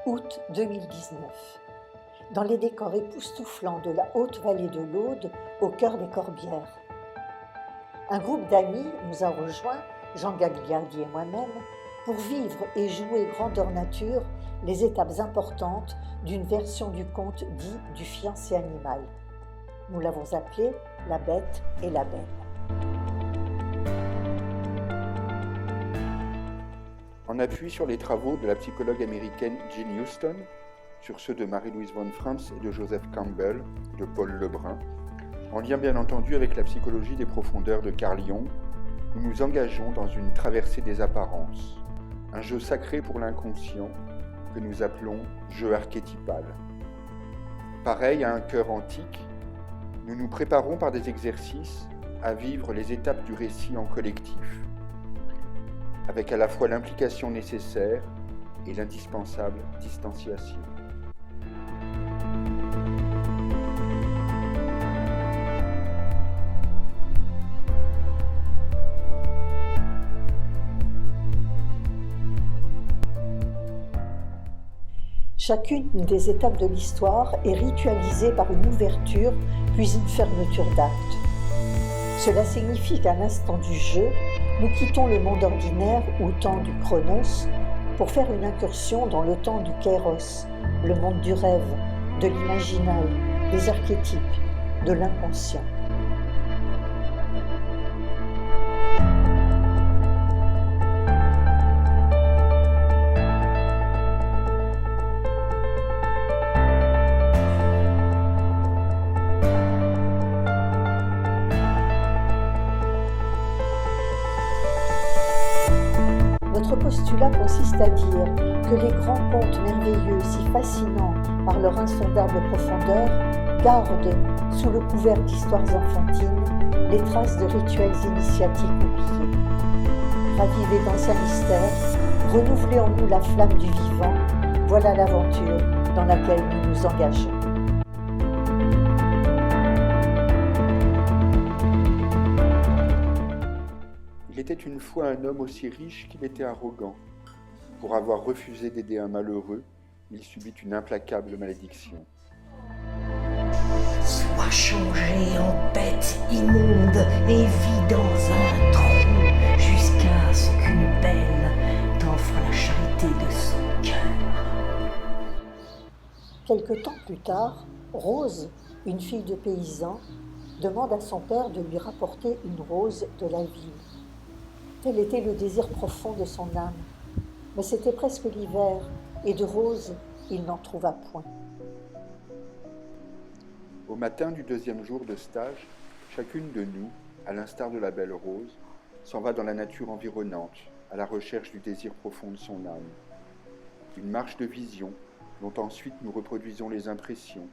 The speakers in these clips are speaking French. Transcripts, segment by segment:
août 2019. Dans les décors époustouflants de la haute vallée de l'Aude, au cœur des Corbières. Un groupe d'amis nous a rejoints, Jean Gagliardi et moi-même, pour vivre et jouer grandeur nature les étapes importantes d'une version du conte dit du fiancé animal. Nous l'avons appelé La Bête et la Belle. En appui sur les travaux de la psychologue américaine Jean Houston, sur ceux de Marie-Louise von Franz et de Joseph Campbell, de Paul Lebrun, en lien bien entendu avec la psychologie des profondeurs de Carl Jung, nous nous engageons dans une traversée des apparences, un jeu sacré pour l'inconscient que nous appelons jeu archétypal. Pareil à un cœur antique, nous nous préparons par des exercices à vivre les étapes du récit en collectif, avec à la fois l'implication nécessaire et l'indispensable distanciation. Chacune des étapes de l'histoire est ritualisée par une ouverture puis une fermeture d'acte. Cela signifie qu'à l'instant du jeu, nous quittons le monde ordinaire ou temps du chronos pour faire une incursion dans le temps du kairos, le monde du rêve, de l'imaginal, des archétypes, de l'inconscient. Notre postulat consiste à dire que les grands contes merveilleux, si fascinants par leur insondable profondeur, gardent, sous le couvert d'histoires enfantines, les traces de rituels initiatiques oubliés. Raviver d'anciens mystères, renouveler en nous la flamme du vivant, voilà l'aventure dans laquelle nous nous engageons. Il était une fois un homme aussi riche qu'il était arrogant. Pour avoir refusé d'aider un malheureux, il subit une implacable malédiction. Sois changé en bête immonde et vis dans un trou jusqu'à ce qu'une belle t'offre la charité de son cœur. Quelque temps plus tard, Rose, une fille de paysan, demande à son père de lui rapporter une rose de la ville. Tel était le désir profond de son âme. Mais c'était presque l'hiver, et de roses, il n'en trouva point. Au matin du deuxième jour de stage, chacune de nous, à l'instar de la belle Rose, s'en va dans la nature environnante, à la recherche du désir profond de son âme. Une marche de vision, dont ensuite nous reproduisons les impressions,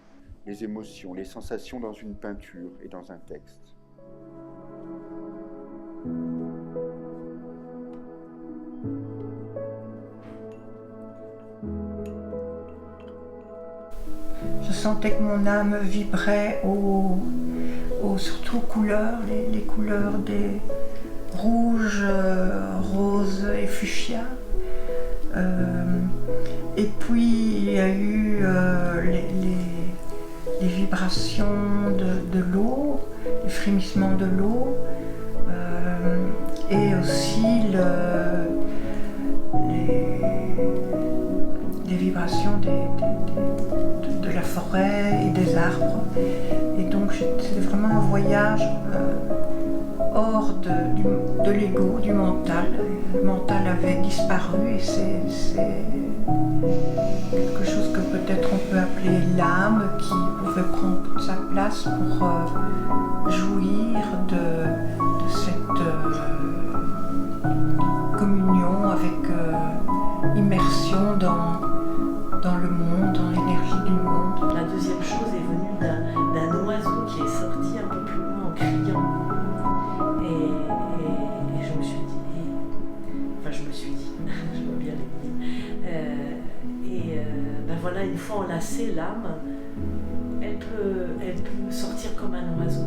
les émotions, les sensations dans une peinture et dans un texte. Je sentais que mon âme vibrait surtout aux couleurs, les couleurs des rouges, roses et fuchsia. Et puis il y a eu les vibrations de l'eau, les frémissements de l'eau, et aussi les vibrations de la forêt et des arbres. Et donc c'était vraiment un voyage hors de l'ego, du mental. Le mental avait disparu et c'est quelque chose que peut-être on peut appeler l'âme qui pouvait prendre toute sa place pour jouir de cette communion avec immersion dans le monde, dans l'énergie du monde. La deuxième chose est venue d'un oiseau qui est sorti un peu plus loin en criant. Et je me suis dit, je vois bien les mots. Ben voilà, une fois enlacée, l'âme, elle peut sortir comme un oiseau.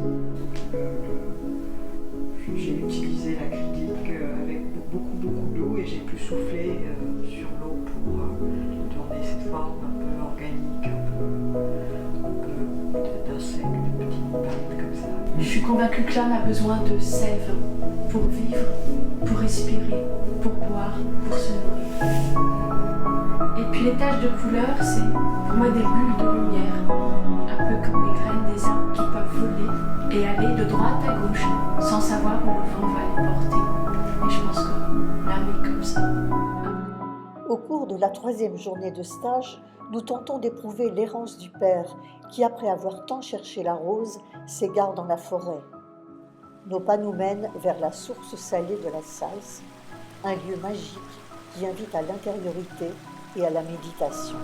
J'ai utilisé l'acrylique avec beaucoup d'eau et j'ai pu souffler sur l'eau pour tourner cette formes un peu organiques, un peu d'insectes, de petites pattes comme ça. Je suis convaincue que l'âme a besoin de sève pour vivre, pour respirer, pour boire, pour se nourrir. Et puis les taches de couleur, c'est pour moi des bulles de lumière, un peu comme les graines des arbres qui peuvent voler et aller de droite à gauche sans savoir où le vent va les porter. Et je pense que l'âme est comme ça. Au cours de la 3e journée de stage, nous tentons d'éprouver l'errance du Père qui, après avoir tant cherché la rose, s'égare dans la forêt. Nos pas nous mènent vers la source salée de la Salse, un lieu magique qui invite à l'intériorité et à la méditation.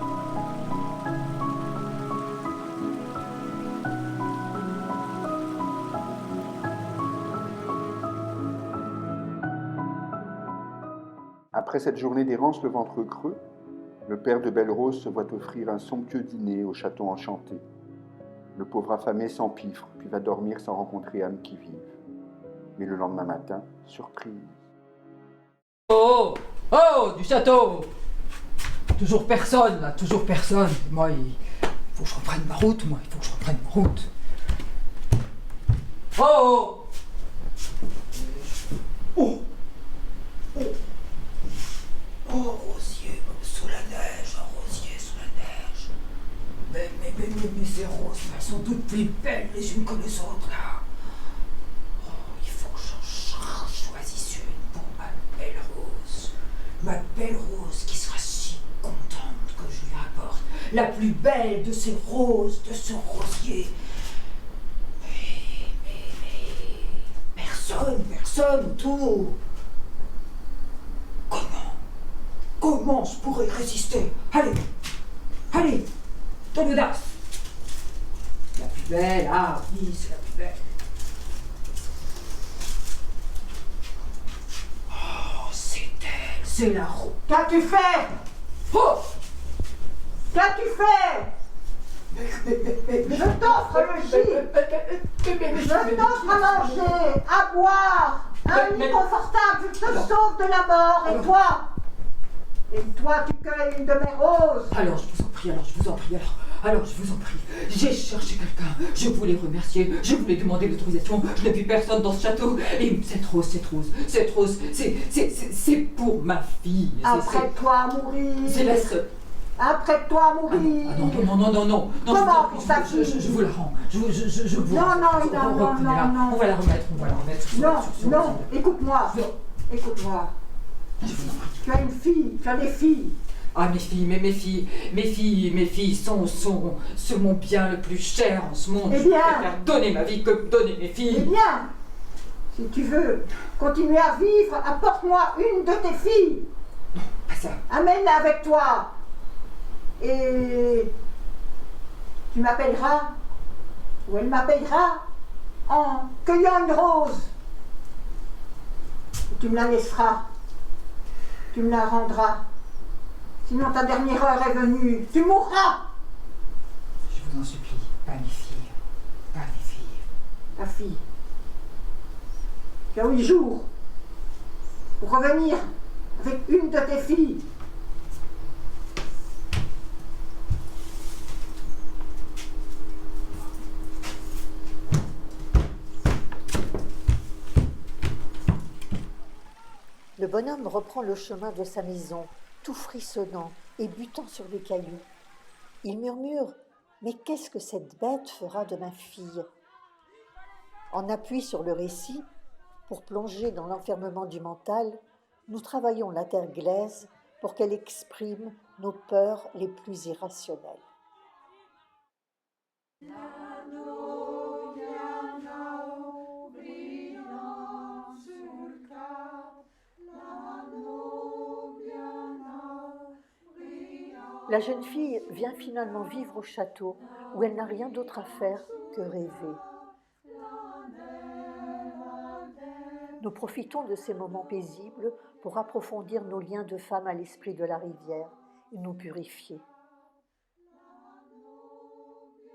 Après cette journée d'errance le ventre creux, le père de Belle-Rose se voit offrir un somptueux dîner au château enchanté. Le pauvre affamé s'empiffre, puis va dormir sans rencontrer âme qui vive. Mais le lendemain matin, surprise. Oh, oh, du château! Toujours personne, là, toujours personne. Moi, il faut que je reprenne ma route, moi, il faut que je reprenne ma route. Oh! Oh! Oh, rosier sous la neige, oh, rosier sous la neige. Mais ces roses, elles sont toutes plus belles les unes que les autres, là. Oh, il faut que j'en choisisse une pour ma belle rose. Ma belle rose qui sera si contente que je lui apporte la plus belle de ces roses, de ce rosier. Mais personne autour. Comment je pourrais résister? Allez, de l'audace. La plus belle, ah oui, c'est la plus belle. Oh, c'est elle, c'est la rose. Qu'as-tu fait? Oh! Qu'as-tu fait? Je t'offre le gîte. Je t'offre à manger, à boire, un lit confortable, je te sauve de la mort. Et toi, tu cueilles une de mes roses. Alors je vous en prie, j'ai cherché quelqu'un, je voulais remercier, je voulais demander l'autorisation, je n'ai vu personne dans ce château, et cette rose, c'est pour ma fille. Apprête-toi à mourir. C'est la seule. Apprête-toi à mourir. Non. Comment pour ta fille? Je vous la rends, je vous Non. On va la remettre. Non, écoute-moi. Je vous en prie. Tu as une fille, tu as des filles. Ah, mes filles sont mon bien le plus cher en ce monde. Eh Je bien. préfère donner ma vie que donner mes filles. Eh bien, si tu veux continuer à vivre, apporte-moi une de tes filles. Pas ça. Amène-la avec toi. Et tu m'appelleras, ou elle m'appellera, en cueillant une rose. Et tu me la laisseras. Tu me la rendras. Sinon ta dernière heure est venue. Tu mourras. Je vous en supplie, pas mes filles. Ta fille. Tu as 8 jours pour revenir avec une de tes filles. Le bonhomme reprend le chemin de sa maison, tout frissonnant et butant sur les cailloux. Il murmure « Mais qu'est-ce que cette bête fera de ma fille ?» En appui sur le récit, pour plonger dans l'enfermement du mental, nous travaillons la terre glaise pour qu'elle exprime nos peurs les plus irrationnelles. La jeune fille vient finalement vivre au château où elle n'a rien d'autre à faire que rêver. Nous profitons de ces moments paisibles pour approfondir nos liens de femme à l'esprit de la rivière et nous purifier.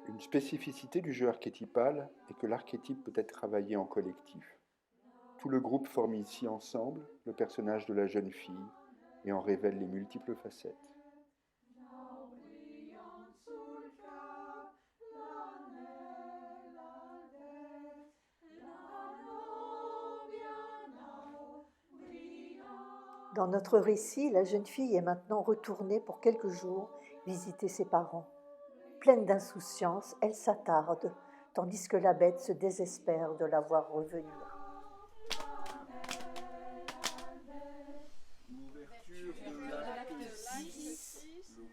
Une spécificité du jeu archétypal est que l'archétype peut être travaillé en collectif. Tout le groupe forme ici ensemble le personnage de la jeune fille et en révèle les multiples facettes. Dans notre récit, la jeune fille est maintenant retournée pour quelques jours visiter ses parents. Pleine d'insouciance, elle s'attarde, tandis que la bête se désespère de la voir revenir. Ouverture de l'acte 6,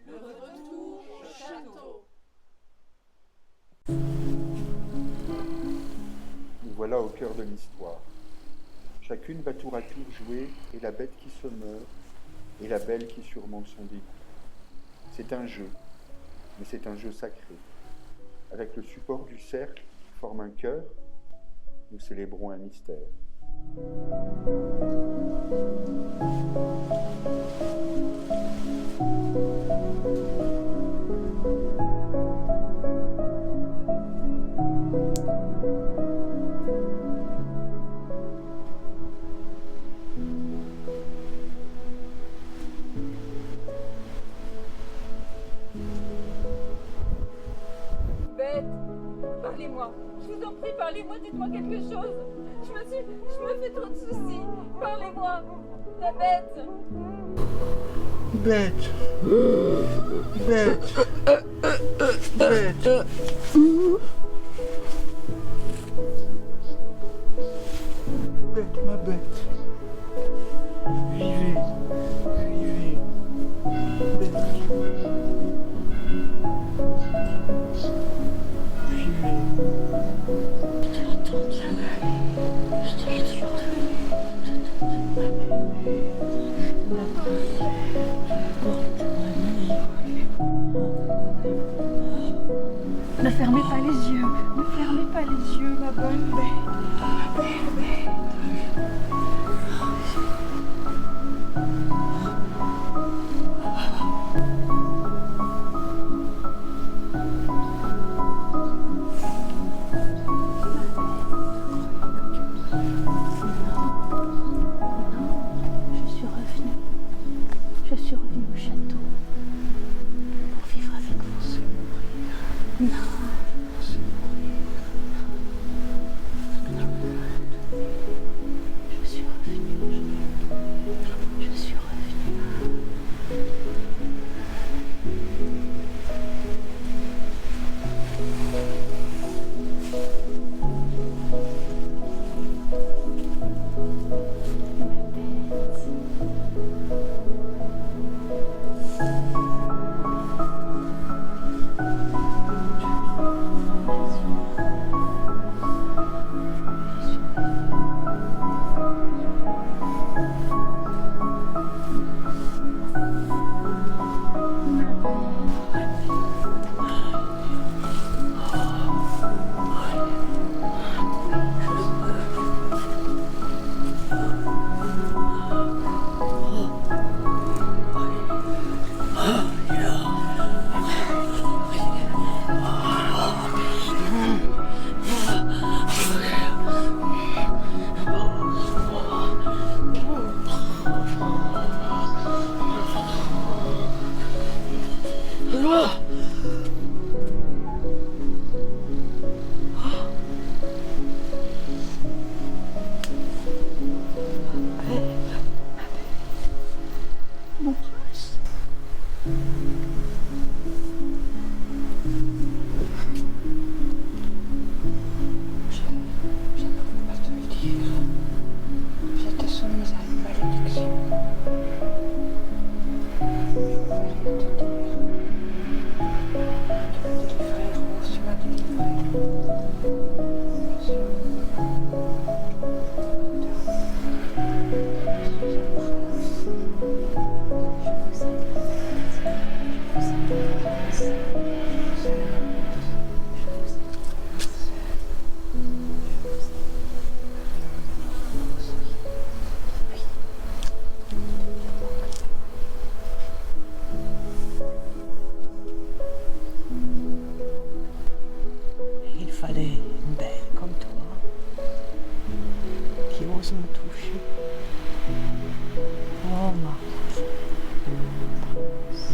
le retour au château. Nous voilà au cœur de l'histoire. Chacune va tour à tour jouer, et la bête qui se meurt, et la belle qui surmonte son dégoût. C'est un jeu, mais c'est un jeu sacré. Avec le support du cercle qui forme un cœur, nous célébrons un mystère. Bête, parlez-moi. Je vous en prie, parlez-moi, dites-moi quelque chose. Je me fais trop de soucis. Parlez-moi. La bête. Bête. Bête. Bête. Bête, ma bête. Vivez. Vivez. Bête. Ne fermez pas les yeux, ne fermez pas les yeux, ma bonne bête, ma belle bête. Je suis revenue au château pour vivre avec vous. Non. Je suis revenue. Je suis revenue.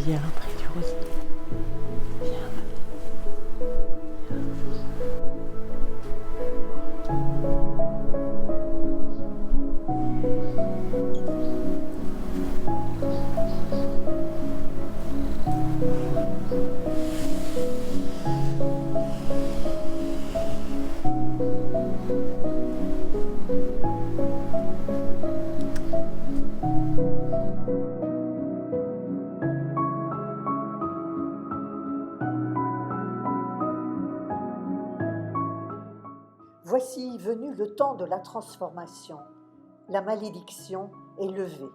Viens près du rosier. Viens. Voici venu le temps de la transformation. La malédiction est levée.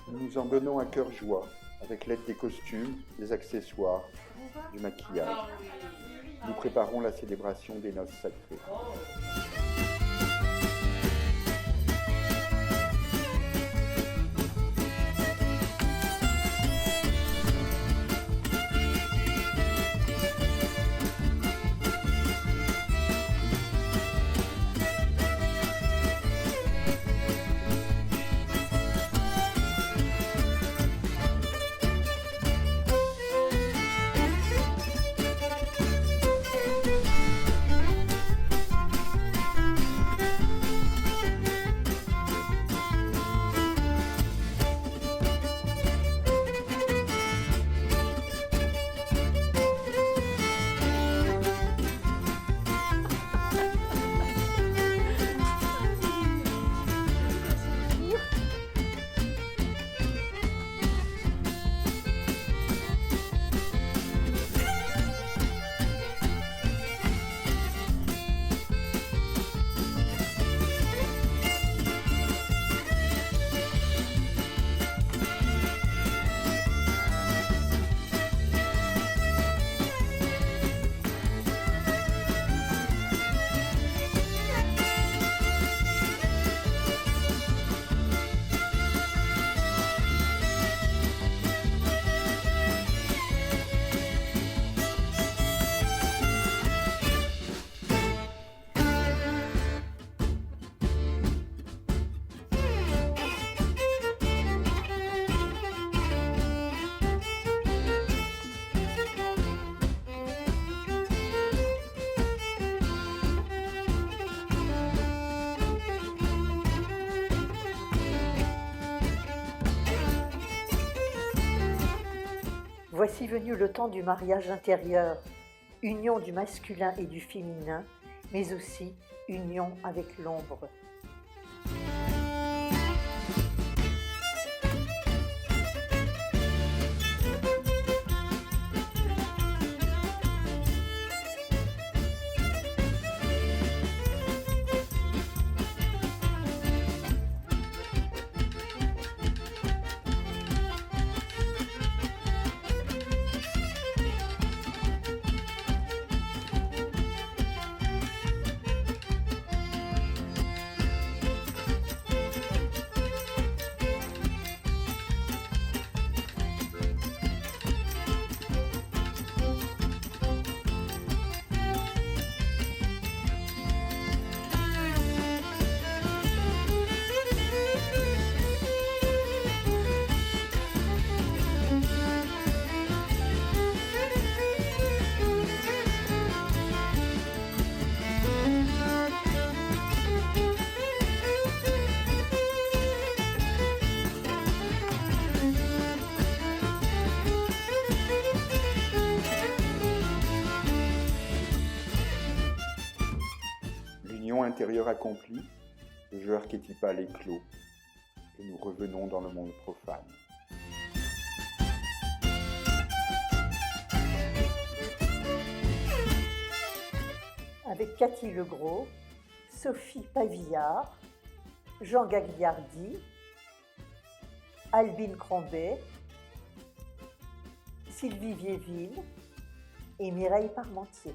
Nous en donnons à cœur joie, avec l'aide des costumes, des accessoires, du maquillage. Nous préparons la célébration des noces sacrées. Voici venu le temps du mariage intérieur, union du masculin et du féminin, mais aussi union avec l'ombre. L'union intérieure accomplie, le jeu archétypal est clos, et nous revenons dans le monde profane. Avec Cathy Legros, Sophie Pavillard, Jean Gagliardi, Albine Crombet, Sylvie Viéville et Mireille Parmentier.